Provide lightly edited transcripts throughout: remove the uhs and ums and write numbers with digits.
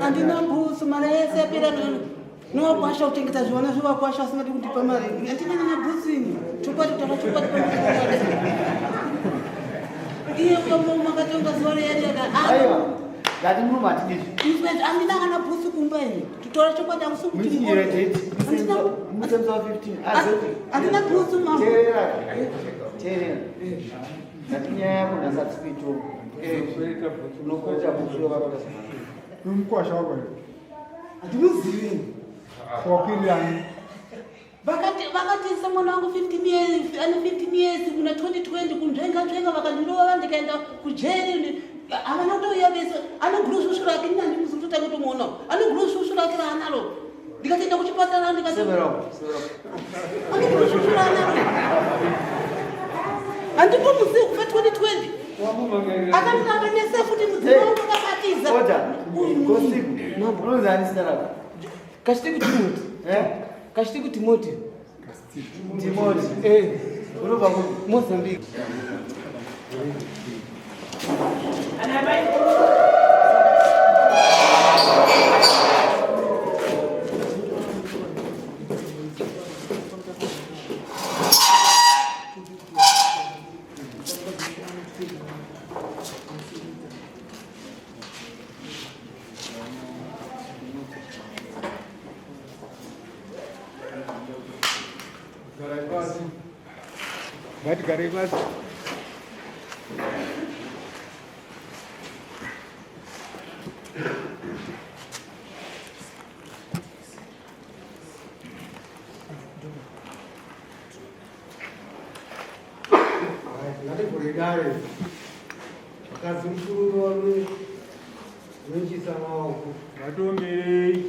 Andina mbusu mara yese yapera no kwasha utengeta zviona zviva kwasha asingati kutipa mari. Andina mbusu ini. Chupati pamari. Iye kama makatonga zuwa yari yaka. Aiwa. Ngati munhu matidizvi. Inspect andina kana bhusu kumba ine. Tutora chokwadi akusi kuti ndinoirate. Andina 15. Andina bhusu mama. Terera. Ngati nyaya yako ndasatipito. Unokweta bhusu yavakota. Umkwasha wako. Andinozivi. Kwakiriani. Vakati mwana wangu 15 years, ana 15 years kuna 2020 kunzvenga vakandirova ndikaenda kujeri. Avana kutoya vese ana gurushushu rake ndani muzotanga kutomuona ana gurushushu rake raanaro ndikatoenda kuchipatara Severo. ana gurushushu raanaro andipo muzi kufa 2020 akananga nese futi muzi wangu akatiza Oda. Kastigu. Unozani stara. Kastigu Timotio. Kastigu Timotio. Timotio. Unobva ku Mozambique. Gari basi. Kudare. Akazimfuru wale. Wengi sana wako. Matombe.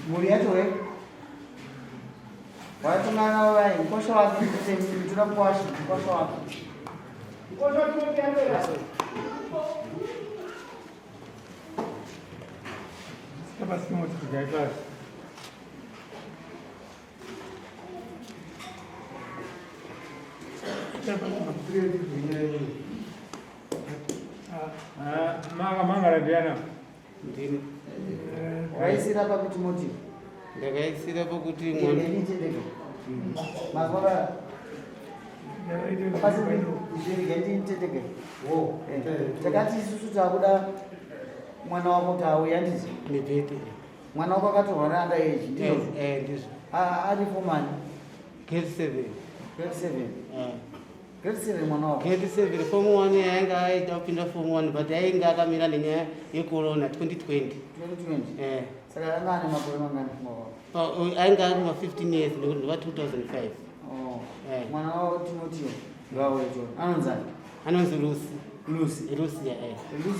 Muriato watumana wai nkosha wake tuna kwashi nkosha wake Basi kama tukigai basi. Manga Diana. Ndini. waisira pa Timotio Ndakaisira pakuti mwana mazora pasi ndiri nditendeke takati isusu takuda mwana wako tauya ndizi mibhedhi mwana wako akatorwara anda age ndizo ndizvo ari fomani grade 7 grade 7 mwana wako grade 7 form 1 yainga aita kupinda form 1 but yainga akamira nenyaya yecorona 2020 saka anga ane makore mangani ainga ari ma15 years nekuti ndova 2005 mwana wako Timotio ngawecho anonzani anonzi Lucy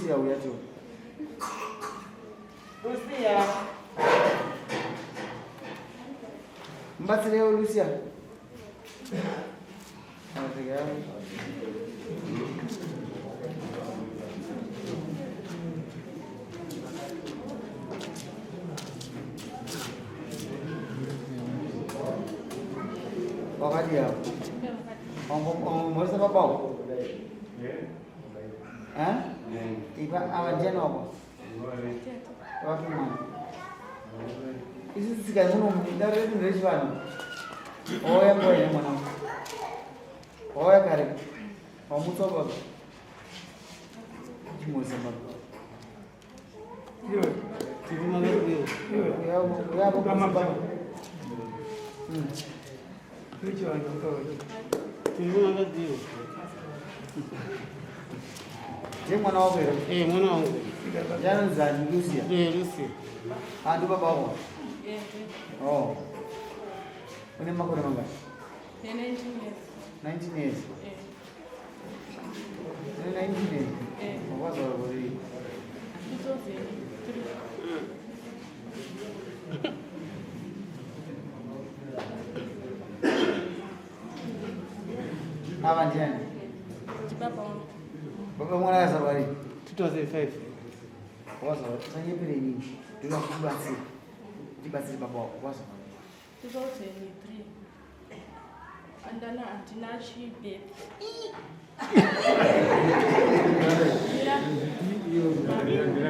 yauya to Lucia mbatsireo Lucia wakati yao mwese babao ipa awajena wako wakimana isi sika muno ndaretu ndechivano oya mboya mwana oya kare omutsoba chimoza baba tiri mangadiyo ya kama baba tiri mangadiyo je mwana wako ere mwana wangu yanzani Lucia Lucia andi baba wako une makore mangani 19 years 19 years wazo wali ava ndiani baba mwana yazarwari 2005 waza sanyepere nini ndoda kubatsira ndibatsire baba wako waza 2003 andana handina chibebe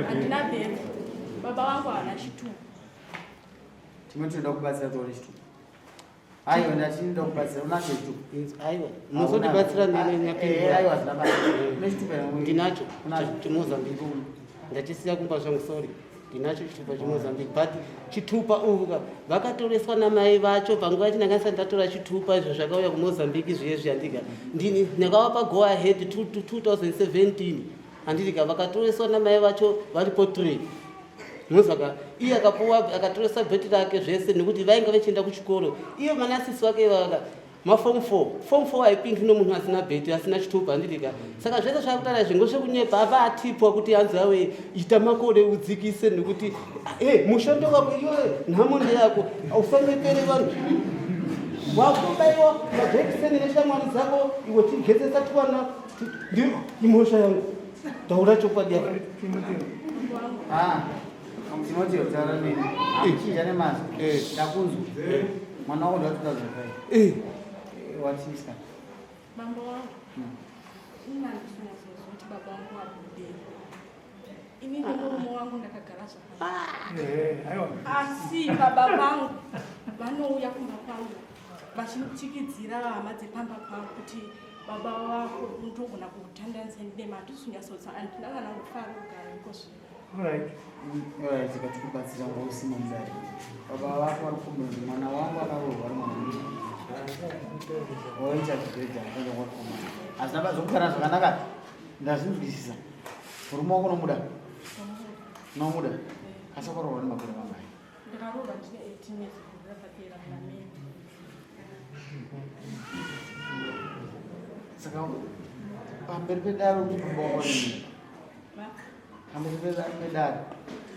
handina bebe baba wangu haana chitupa Timotio ndoda kubatsira tore chitupa aiwa ndachinoda kubatsira unacho chitupa aiwa muzotibatsira aiwa zvinaba une chitupa ndinacho chemozambique ndachisiya kumba zvangu sorry ndinacho chitupa chemozambique but chitupa uka vakatoreswa namai vacho panguva yachinangasa ndatora chitupa izvo zvakauya kumozambique zviye zviyandika ndini ndakavapa go ahead 2017 handidika vakatoreswa namai vacho varipo 3 muzaka iye akapuwa akatoresa bheti rake zvese nekuti vainga vachienda kuchikoro iye manasisi wake vaka maform 4 aipingi nomunhu asina bheti asina chitupa handidika saka zvese zvakutara zvingo zvekunyepa ava atipwa kuti anzi awe ita makore udzikise nekuti mushando wako iyoyo nhamo ndeyako ausangepere vanhu wakubaiwa majekiseni neshamwari dzako iwe chigezesa twana imhosva yangu taura chokwadi yako Timotio taura nini achija nemazi ndakunzwa mwana wako ndo 2005 watisika bambo wangu inandifuna kuti baba wangu abude ini nomuromo wangu ndakagara zvakanaka asi baba vangu vanouya kumba kwangu vachitikidzira hama dzepamba pangu kuti baba wako ndogona kutandanisa nematusunyasodza andinakana kufara kugara ikosvika tikatikubatsira ngousima mudari baba vako vari kumbonzi mwana wangu akarohwa ari mwana mudiki oita zvireja aaakomana asi nabazokugara zvakanaka ndazvinzwisisa murume wako nomuda nomuda asi akarohwa nemakore mamai ndakarohwa ndine 18 years ndakapera nameni saka pamberi pedaro kuti baba wako nenyepe pamberi pedaro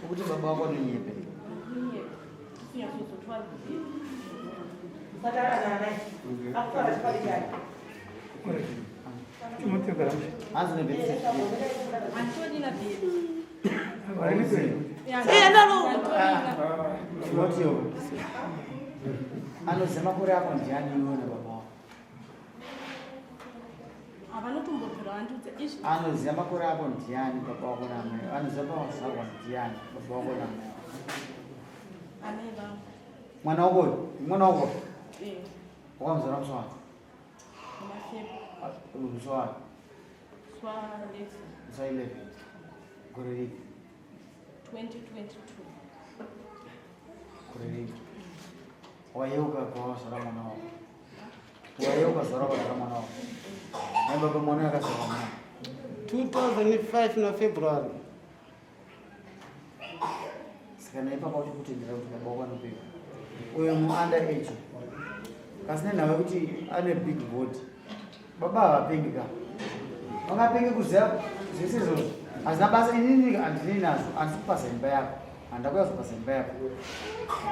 ukuthi baba wako nenyepe hanzi nebheti Timotio anoziva makore ako ndiani iwe nababa wako anoziva makore ako ndiani baba wako namai anoziva pawazvarwa ndiani baba wako namai mwana wako mwana wako wakamuzara musi wani musi wani musi 11 gore riki 2022 gore riki wayeuka kwawazara mwana wako wayeuka zara kwazara mwana wako naibaba mwana yakazara mwana 2005 naFebruary saka naipapa uchikutendera kuti baba wako anopeka uyo muunder age kasina nawe kuti ane big board baba havapengi ka vangapengi kuziva zvese izvozvo asi nabasa inini handinei nazvo handisi kupasa imba yako handakuya kuzopasa imba yako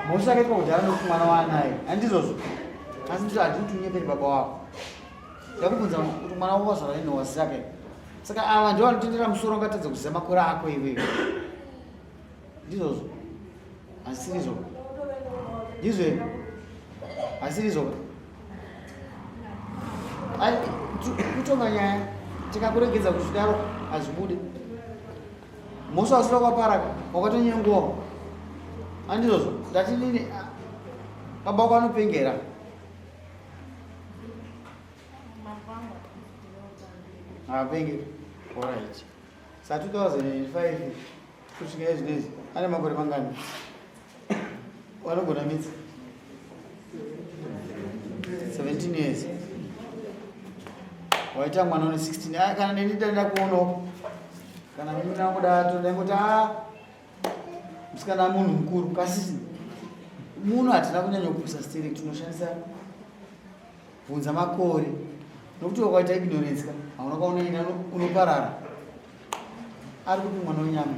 mosi akaitwa kudhara nokuti mwana waanaye handizvozvo asi ndito handini tunyeperi baba wako ndakubvunza kuti mwana wako wazvara nenhowasi yake saka ava ndo vanotendera musoro ungatadza kuziva makore ako iweyo ndizvozvo hasiri izvoko ndizveni hasiri izvoko kutonga nyaya tikakuregedza kuzvidaro hazvibude mosi wasira kwaparaka wakatonyenguwa handizvozvo ndati nini baba wako anopengera haapenge orit sa 2005 kusvika izvinezvi ane makore mangani wanogona mitsi 17 years waita mwana une 16 kana neni ndaenda kuonoko kana neni nangoda tondangoti musikana munhu mukuru kasi munhu hatina kunyanya kupusa stereki tinoshandisa bvunza makore nokuti wakaita ignorance ka hauna kaunoina unoparara ari kuti mwana wenyama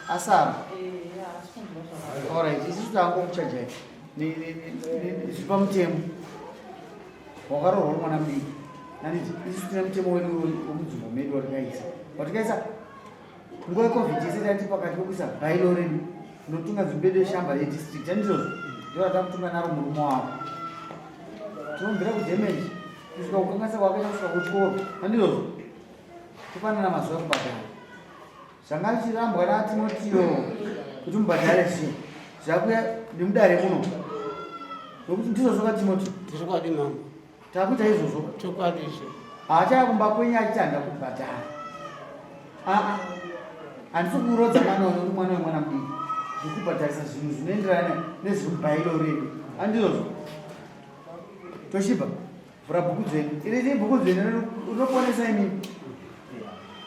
asara alright isi tutaangokuchajai zvipamutemo wakarohwa mwana mudiki Nanditi isu tine mutemo wedu womudzimbo medu watikaisa nguva yecovid yese tati pakati pokuisa bhailo redu unotunga zimbedo shamba yedistrict andizvozvo ndio vatakutunga naro murume wavo tinombira kudemeji kusvika kukanganisa kwakaita kusvika kuchikoro andizvozvo tofanana mazuva ekubhadhara zvanga zvichirambwa natimotio kuti mubhadhare zvio zvakuya nemudare muno nokuti ndizvozvo katimotio Tirikwadi mama. takuita izvozvo Chokwadi izvo. haachakumba kwenya achitanga kubhadhara handisi kurodza mwana wekuti mwana wemwana mudiki ndikubhadharisa zvinhu zvinoenderana nezviri mubhailo redu andizvozvo toshiba vhura bhuku dzenu iri bhuku dzenu unoponesa imini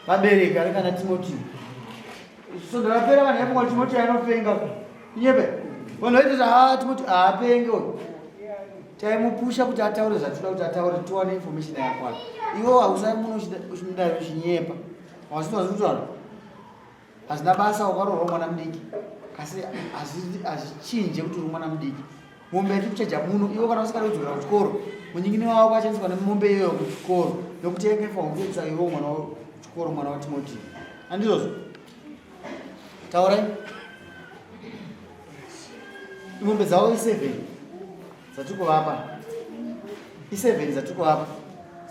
vabereki ari kana timotio sondo rapera vanhu yapongwa timotio anopenga inyepe vanhu vaitoti timotio haapenge taimupusha kuti ataure zvatoda kuti ataure tiwane information yakwana iwo hausai muno uchimudaro uchinyepa wasitwazikutwara hazina basa ukarorwa mwana mudiki asi hazvichinje kuti uri mwana mudiki mombe yatipuchaja muno iwo kana usikada kudzokera kuchikoro munyingini wavo kwachandiswa nemombe iyoyo kuchikoro nokuti engefa ungetsa iwo mwana wachikoro mwana watimotio andizvozvo taurai mombe dzavo i7 dzatikuvapa i7 dzatikuvapa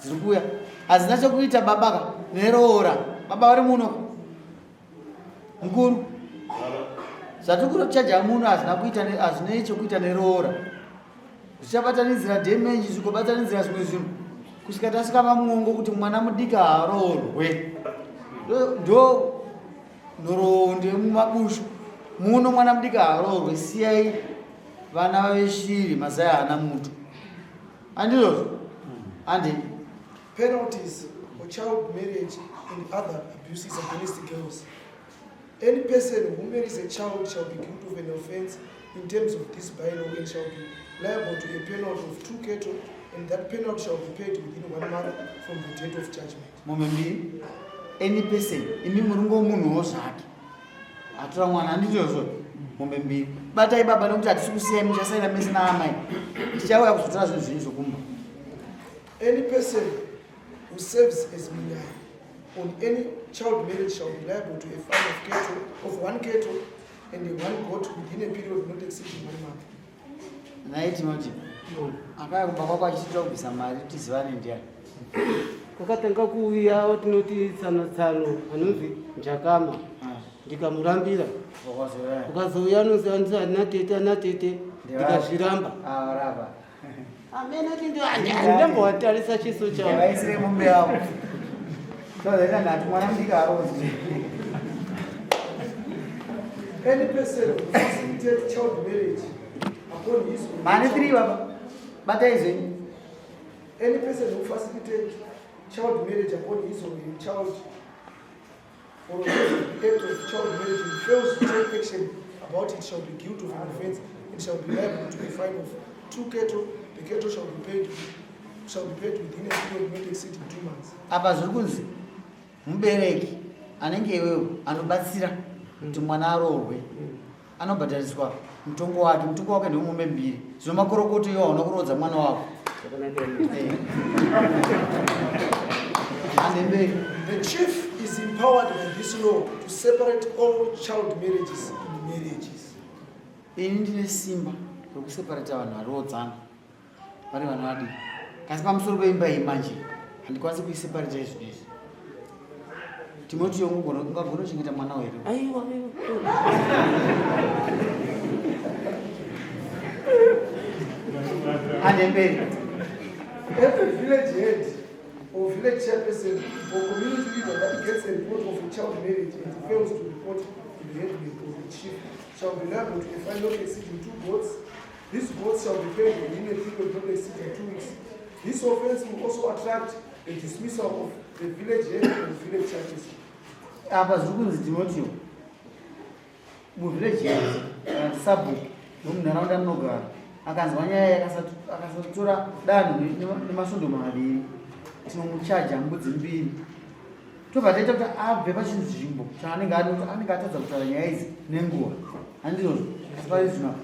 dziri kuuya hazina chokuita babaka neroora baba vari muno mukuru zvatikuchaja muno hazvinei chokuita neroora zvichabatanidzira damage zvikobatanidzira zvimwe zvinhu kusvika tasvika pamuongo kuti mwana mudiki haroorwe ndo nhoroondo yemumabushu muno mwana mudiki haroorwe siyai vana vaveshiri mazai haana mutu andizvozvo andi penalties for child marriage and other abuses against girls. Any person who marries a child shall be guilty of an offense in terms of this bylaw and shall be liable to a penalty of 2 cattle, and that penalty shall be paid within 1 month from the date of judgment. Momembi, any person, imi murungo munhu zvake atora mwana andizvozvo momembi batai baba nokuti hatisi muchasaina mese naamai tichauya kuzotora zvinhu zvinhu zvokumba. Any person who serves as minyan on any child marriage shall be liable to a fine of 1 cattle and a 1 goat within a period not exceeding 1 month. Naye Timotio, akaya kumba kwako achitira kubvisa mari tizivane ndiani. Kakatanga kuuya watinoti tsano anonzi Njakama ndikamurambira ukazouya anonzi anatete ndikazviramba avaraba amene kuti ndambowatarisa chiso chavo vaisire mombe yavo tozaita nhati mwana mudiki harozi. Any person who facilitates child marriage upon his own mani 3 baba batai zvenyu. Any person who facilitates child marriage upon his own child or the act of child marriage and fails to take action about it shall be guilty of an offense and shall be liable to a fine of 2 cattle. The cattle shall be paid within a period not exceeding 2 months. Apa zviri kunzi mubereki anenge iwewe anobatsira kuti mwana aroorwe anobhadhariswa mutongo wake ndeumombe 2 zvino makorokoto iwo hauna kurodza mwana wako. The chief is empowered by this law to separate all child marriages in marriages. Ini ndine simba rokuseparata vanhu variodzana vari vanhu vadii kasi pamusoro peimba iyi manje handikwanisi kuiseparata izvi izvi. Timotio ungagona kuchengeta mwana wedu. aiwa andemberi Every village head or village chairperson or community leader that gets a report of a child marriage and fails to report to the headman or the chief shall be liable to a fine not exceeding 2 goats. These goats shall be paid within a period not exceeding 2 weeks. This offense will also attract a dismissal of the village head or village chairperson. apa zviri kunzi Timotio muvillage head kana sabhuku nomunharaunda munogara akanzwa nyaya akasatora danho nemasvondo 2 tinomuchaja mbudzi 2 tobva taita kuti abve pachinzvimbo chaanenge atadza kutaura nyaya idzi nenguva handizvozvo asi pari zvino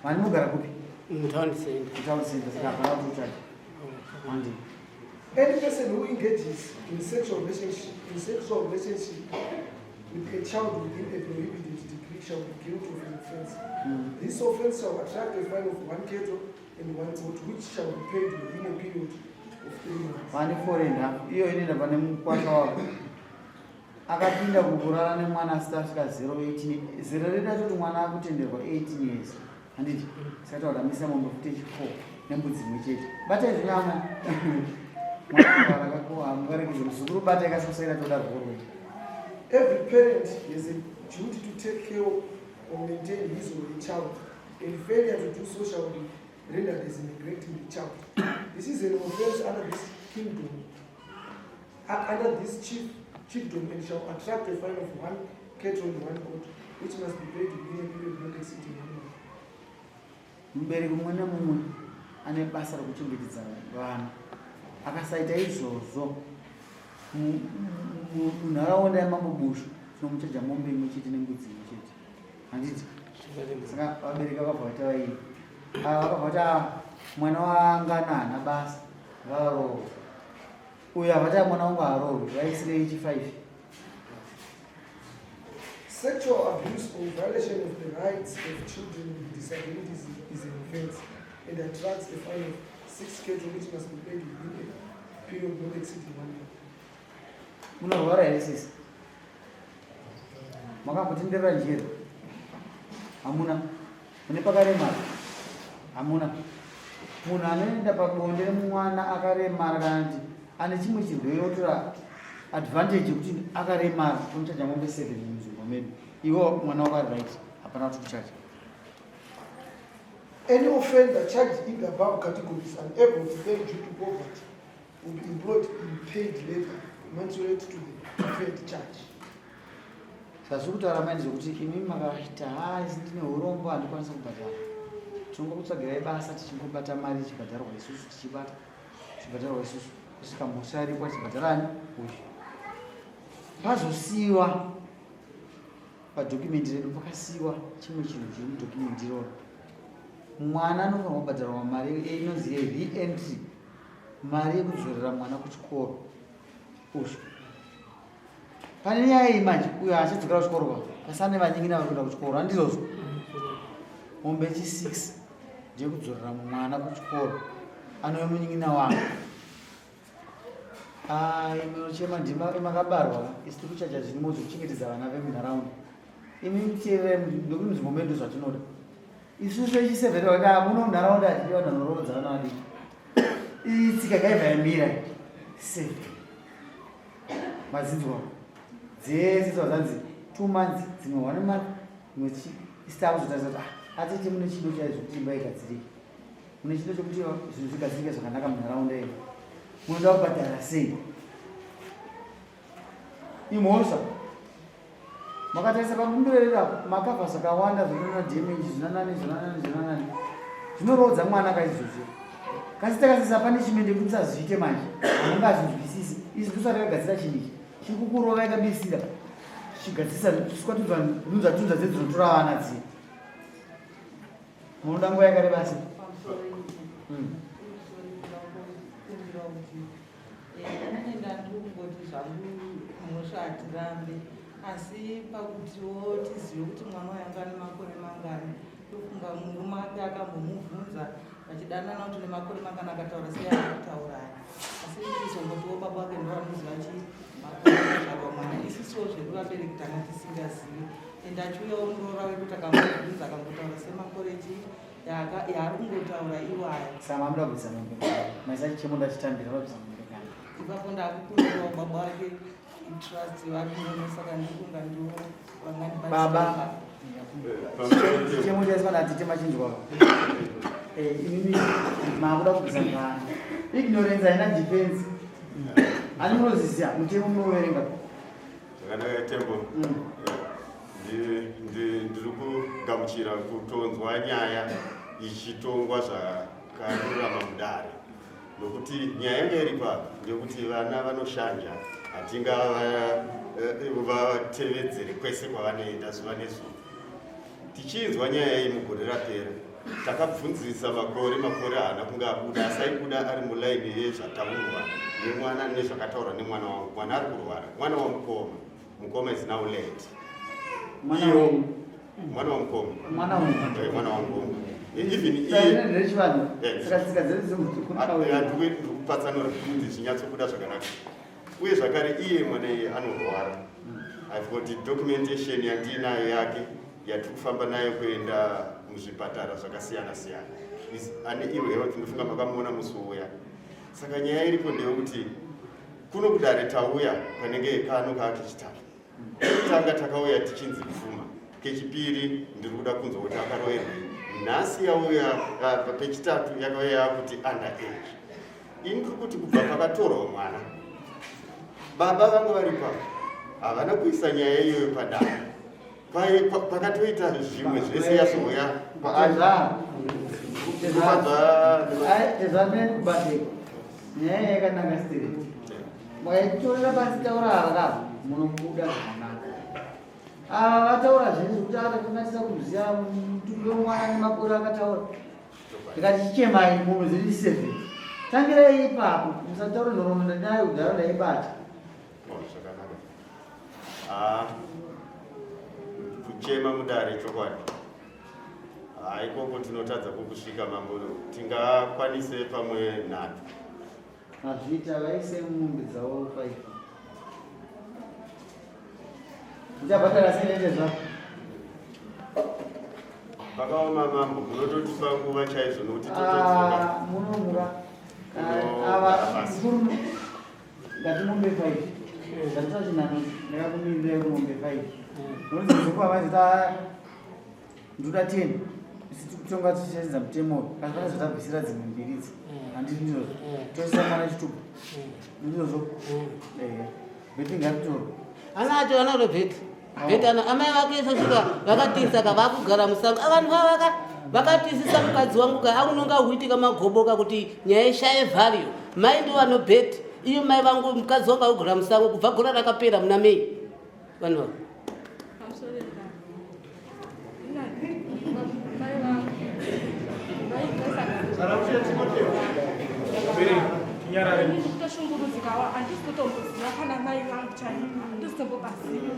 mani mugara kupi mutaundi center saka hapana kutochaja handi Any person who engages in sexual relationship with a child within a prohibited degree shall be guilty of an offense. This offense shall attract a fine of 1 cattle and 1 goat, which shall be paid within a period of 3 months. Vane 4.5 iyo inoenda pane mukwasha wavo akapinda kukurara nemwana asitasvika 0.18 zero reda kuti mwana akutenderwa 18 years handiti sakataura misa mombe futi 4 nembudzi imwe chete batai zvinyama mwana akakoha mukarekeze muzukuru bata ikasikusaira toda rworo. Every parent has a duty to take care of or maintain his or her child, and failure to do so shall be rendered as neglecting the child. This is an offense under this kingdom, under this chiefdom, and shall attract a fine of 1 cattle and 1 goat, which must be paid within a period not exceeding 1 month. Mubereki mumwe nemumwe ane basa rekuchengetedza vana akasaita izvozvo munharaunda yemambo Bushu tinomuchaja mombe imwe chete nembudzi imwe chete handiti. Saka vabereki vakabva vaita vaini vakabva vaita mwana wanganana basa ngarohwe uyo avata mwana wangu arohwe vaisire 85. Sexual abuse or violation of the rights of children with disabilities is an offense and attracts a fine of 6 cattle, which must be paid within a period not exceeding 1 month. Munorwara here sisi makambotenderera njere hamuna mune pakaremara hamuna munhu anoenda pabonde remwana akaremara kana kuti ane chimwe chirwere otora advantage yekuti akaremara tomuchaja mombe 7 munzvimbo medu iwo mwana wako ari right hapana kuti kuchaja. Any offender charged in the above categories unable to pay due to poverty will be employed in paid labor commensurate to the paid charge. Sasa kutaura maini zvokuti imi makaita hazi ndine urombo handikwanisa kubhadhara tinongokutsvagirai basa tichingobata mari ichibhadharwa isusu tichibhadharwa isusu kusvika musarikwa tichibhadharani uyu pazosiyiwa padhokumendi redu pakasiyiwa chimwe chinhu chiri mudhokumendi iroro mwana anofanirwa kubhadharwa mari inonzi re-entry mari yekudzorera mwana kuchikoro usho pane nyaya iyi manje uyo achidzokera kuchikoro pa pasane vanyingina vari kuenda kuchikoro handizvozvo mombe chi6 ndeyekudzorera mwana kuchikoro anouya munyingina wako imi chema ndima makabarwa isi tiri kuchaja zvinhu zvekuchengetedza vana vemunharaunda imi mutierere nekuti munzvimbo medu zvatinoda isusu vechisevhera muno munharaunda hatidiwa nhanhororodza vana vadiki itsika kaibva yamira se madzinzwa dzese dzazanzi 2 months dzimwe 1 month imwe isitava kuzotarisa kuti atete mune chido chaizvo kuti imba igadzirike mune chido chokuti zvinhu zvigadzirike zvakanaka munharaunda ino munoda kubhadhara sei imhosva makatarisa pamumberera makavhasi akawanda zvinonana damage zvinonani zvinorodza mwana kaizvozvo kasi takasisa pane chimende kuti sazviite manje anenge azvinzwisisi izvi kusati akagadzira chiniki chiri kukurova ikabisira chigadzisa chikwatudzwa nhunzvatunza dzedzinotora vana dzi munoda nguva yakareba sei ndandikungoti zvangu mhosva hatirambe asi pakutiwo tizive kuti mwana wayanga ane makore mangani tofunga murume ake akambomubvunza vachidanana kuti nemakore mangani akataura sei akataura asi tizongotiwo baba wake ndo vanoziva chi makore azvarwa mwana isisiwo zvedu vabereki tanga tisingazivi ende achiuyawo ndora wekuti akambobvunza akangotaura semakore chi yaari kungotaura iwaya saka mamuda kubvisa mombe maisa chichemoda chitambira vabvisa mombe kana ipapo ndakukunirawo baba wake trust vakunono saka ndikunga ndiwo baba chichemo chaiswa natite machinjwa imimi makuda kubvisa kana ignorance haina defense ani munozisiya mutemo munoverenga zvakanaka tembo ndiri kugamuchira kutonzwa nyaya ichitongwa zvakarurama mudare nokuti nyaya yanga iri papa ndekuti vana vanoshanja hatinga vatevedzere kwese kwavanoenda zuva nezuva tichinzwa nyaya iyi mugore rapera takabvunzisa makore haana kunge abuda asi aibuda ari mulaini yezvataurwa nemwana nezvakataura nemwana wangu. Mwana ari kurwara, mwana wamukoma. Mukoma is now late. Mwana wamukoma. Mwana wamukoma. Even ndikupatsanura kuti zvinyatsokuda zvakanaka. Uye zvakare iye mwana iye anorwara. I've got documentation yandinayo yake yatiri kufamba nayo kuenda muzvipatara zvakasiyana siyana. Ane iwe health ndinofunga makamuona musi uya. Saka nyaya iripo ndeyekuti kuno Kudare tauya kanenge kano kakechitatu. Tanga takauya tichinzi Pfuma. Kechipiri ndiri kuda kunzwa kuti akaroerwei. Nhasi yauya pechitatu yakauya kuti underage. Ini ndiri kuti kubva pakatorwa mwana. Baba vangu vari pano. Havana kuisa nyaya iyoyo padare. Pakatoita zvimwe zvese yazouya tezvamekubatika nyaya yakanaka stere mwaitorera pasi taura haka munobuda zvakanaka. Ava vataura zvinhu zvekuti akakanatisa kuziva mutumbi womwana nemakore akataura. Ndikati chichemai munhu ziri 7 tangirai ipapo musataura nhoroondo nayo kudhara ndaibata. Kuchema mudare chokwadi. Ikoko tinotadza kusvika mambo tingakwanise pamwe nhatu. Mazvita vaise mombe dzavo 5. Uchabhatara sei zvako? Pakaoma mambo munototipa nguva chaizvo nokuti totodzoka. Munomura. Ava mukuru ngati mombe 5. Zvatachinano ndakakumirira mombe 5. Nokuti ndikupa mazita nduda 10. Tonga tichiedza mutemo kana kana zvatabvisira dzimwe mbiri idzi handiti ndizvo toisa mwana chitubu ndizvo bheti ngakutoro anacho anaro bheti ana amai vake svika vakatisaka vakugara musango avanhu vakatisisa mukadzi wangu ka aunonga huitika magoboka kuti nyaya ishaye value mai ndo vano bheti iyo mai vangu mukadzi wangu akugara musango kubva gora rakapera muna mei vanhu Timotio. Beri, nyara ni. Kutoshunguruzikawa handisi kutomboziva kana mai vangu chaiko. Handisitombobaziva.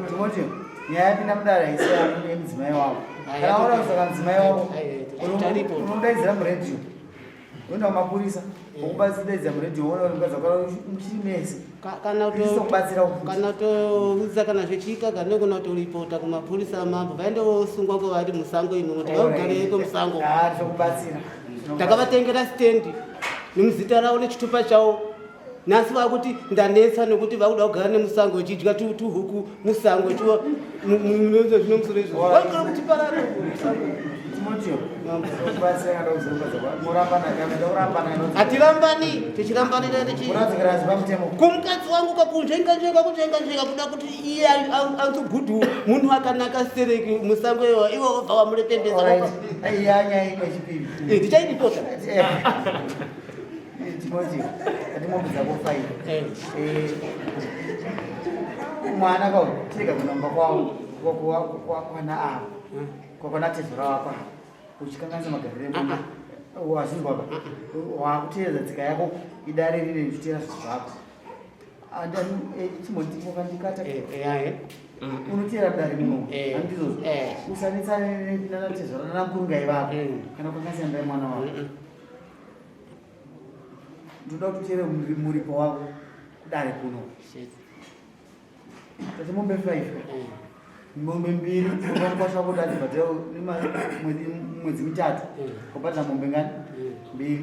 Timotio, nyaya yapinda mudare ise yemudzimai wavo. Kana waona kusaka mudzimai wavo unodaidzira muredhiyo. Unoenda kumapurisa wokubatsiridza muredhiyo woona kuti mukadzi wako muchimesi. Kana toudza kana zvichiika kana kuna kutoripota kumapurisa mambo vaendosungwa kwavari musango imo kuti vaugareiko musango. Takavatengera stendi nemuzita ravo nechitupa chavo. Nhasi vakuti ndanetsa nekuti vakuda kugara nemusango vachidya tuhuku musango chivo zvinomusoro izvo vakura kuti parare. Hatirambani, tichirambanira kumukadzi wangu kakunjenga kuda kuti iye anzogudhu munhu akanaka sereki musango iwo wobva wamurepembedza. Ndichaidipota Timotio, mombe dzako 5. Mwana kautika kunomba kwavo kwana ava kwakwana tezvora wako uchikanganisa magariro emumba wazvinzwa pa wakuteedza tsika yako idare rine ndichitera zvinhu zvako chimondimokandikata unoteera dare muno handizvo usanetsane nanatezvora nanamkurungai vako kana kukanganisa ndai mwana wako ndoda kuteera muripo wako kudare kuno tati mombe 5 mombe 2 unokwasha kuti atibhatira mwedzi mitatu kubhadhira mombe ngani 2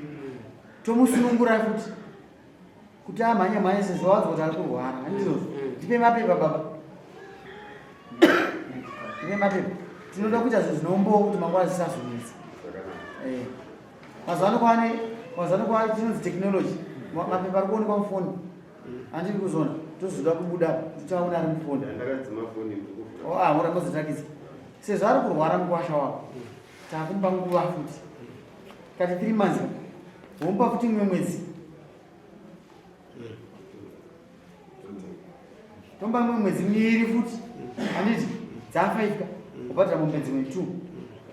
tomusunungura futi kuti amhanye sezvo wazi kuti ari kurwara handizvo ndipe mapepa baba ndipe mapepa tinoda kuita zvinhu zvinombowo kuti mangwana zvisazonetsa mazuva ano chinonzi technology mapepa ari kuonekwa mufoni handiri kuzona tozoda kubuda tutaona ari mufoni urambozotakidza sezvo ari kurwara mukwasha wako takumba nguva futi kati 3 months womupa futi mumwe mwedzi tomba mumwe mwedzi 2 futi handiti dza5 ubhadhira mombe dzimwe 2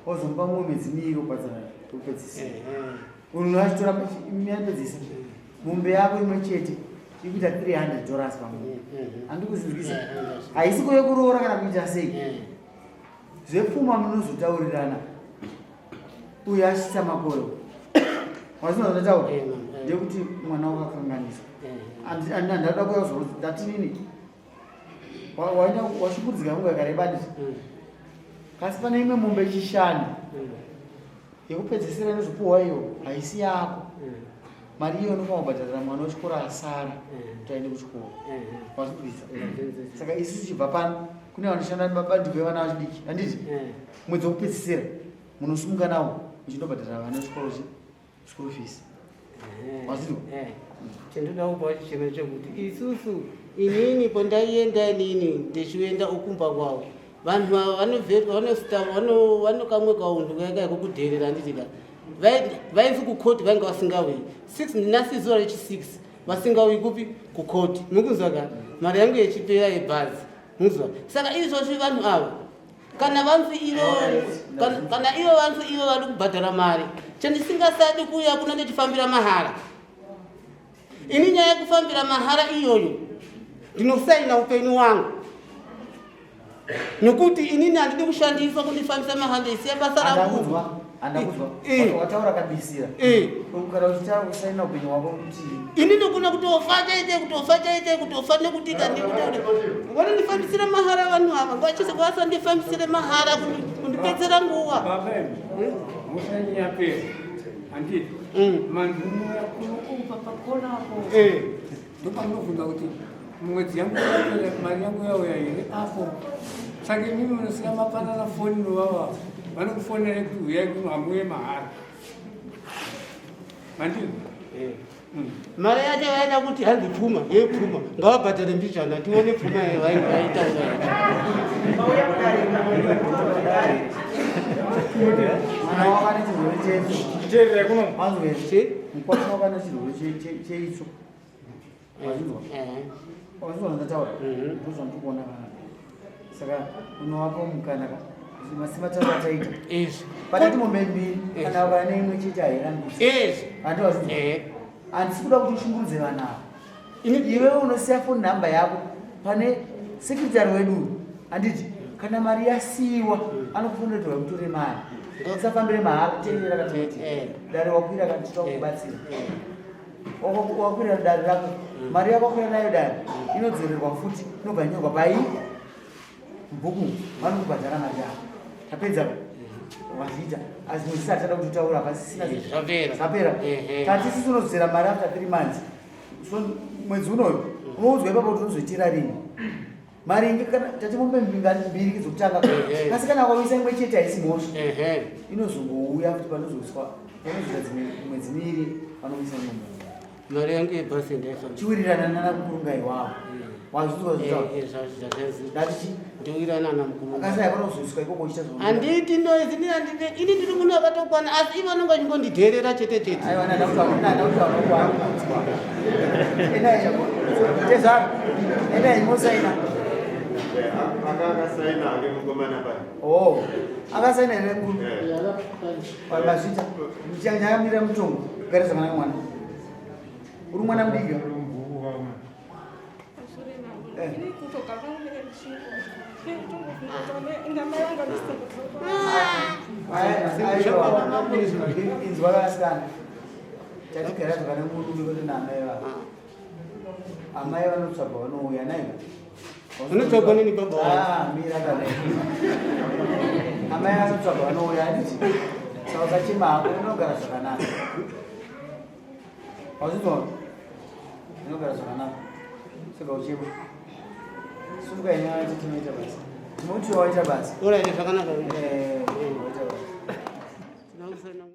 ozomupa mumwe mwedzi 2 ubhadhira upedzisira unoachitora yapedzisa mombe yako imwe chete ikuita $300 pamwe andikuzinzikisa haisi kuye kuroora kana kuita sei zvepfuma munozotaurirana uye achita makore wazinozotaura ndekuti mwana wakakanganisa andada kuyauzoro ndati nini washikudzika mungu yakarebadisa kasi pane imwe mombe chishanu yekupedzisira nezvipuhwa iyo haisi yako mari iyo unofana kubhadharira mwana wechikoro asara kuti aende kuchikoro wazvikuisa saka isi tichibva pano kune vanoshanda mabandiko evana vachidiki handiti mwedzi wekupedzisira munosimuka nawo muchindobhadharira vana vechikoro school fees wazvito chendoda kupa chichena chekuti isusu inini pandaienda inini ndichienda ukumba kwavo vanhu ava vanokamwe kaundu kaikaiko kudherera nditika vainzi kukoti vainge vasingauyi 6 ndinasi zuva rechi6 vasingauyi kupi kukoti mukunzwa ka mari yangu yechipera yebhazi muzwa saka izvozvi vanhu ava kana vanzi ivo vari kubhadhara mari chandisingasadi kuya kuna ndichifambira mahara ini nyaya yekufambira mahara iyoyo ndinosaina upenyu wangu nokuti inini handidi kushandiswa kundifambisa mahara ndisiya basa rangu wataura kabisira kana uchitara kusaina upenyu wako kuti ini ndokuna kutofa chaite kutofa nekuti vanondifambisira mahara vanhu ava ngavachise kwasandifambisire mahara kundipedzera nguva handiti manhumu yakunokupa pakonapo ndopanobvunza kuti mwedzi yangu mari yangu yauya here apo saka imimi munosiya mapanana foni novava vanokufonera kuti uyai kuno hamuye mahara mandini mari yacho vaida kuti handi pfuma yepfuma ngavabhadhare mbijana tione pfuma vaitaura mwana wakane chirwere mukwati wakane chirwere cheitsvo wazvinzwa ndataura ndozvandikuona kana saka unovapa mukanaka masimataura taita pakati mombe mbiri kana vakane imwe chete hairambisi handisi kuda kuti ushungurudze vanavo iwe unosiya foni nhamba yako pane sekretari wedu handiti kana mari yasiyiwa anokufundirwa kutore mari usafambire mahara tenera katoti dare wakwira katita kubatsira wakwira dare rako mari yako wakwira nayo dare inodzorerwa futi inobva nyorwa pai mubhuku vanokubhadhara mari yako tapedza vazviita asi musisati tada kuti utaura pasisina zvapera tatisi tinodzera mari after 3 months so mwedzi unoyo unoudzwa ipapo kuti unozoitira rini mari inge kana tatimombe mbiri kizokutanga kasi kana kwavisa imwe chete haisi mhosva inozongouya kuti panozoswa panozita dzimwe mwedzi miviri panovisa imwe mari yangu yebhasi ndaifa chiwirirana nana mukurunga iwavo wazvizwa zvatati ndowirirana namukurunga akasaya panozoswa ikoko uchita handiti noizi ini ndiri munhu akatokwana asi ivo anonga chingondidherera chete chete aiwa nadakuti tezaro endai mosaina akasaina ake mukomana pale akasaina ere nguru mazvita nyakamira mutongo gare zvakanaka mwana uri mwana mudiga inzwa kasikana tatigara zvakane murume kuti naamai vava amai vanotsvagwa vanouya naiva unotsvagwa nini baba mira kana amai vanotsvagwa vanouya handiti saka ukachimahako unogara zvakanaka wazvizwa unogara zvakanaka saka uchema sumuka inewaiti tinoita basa timoti waita basa uraite zvakanaka waita basa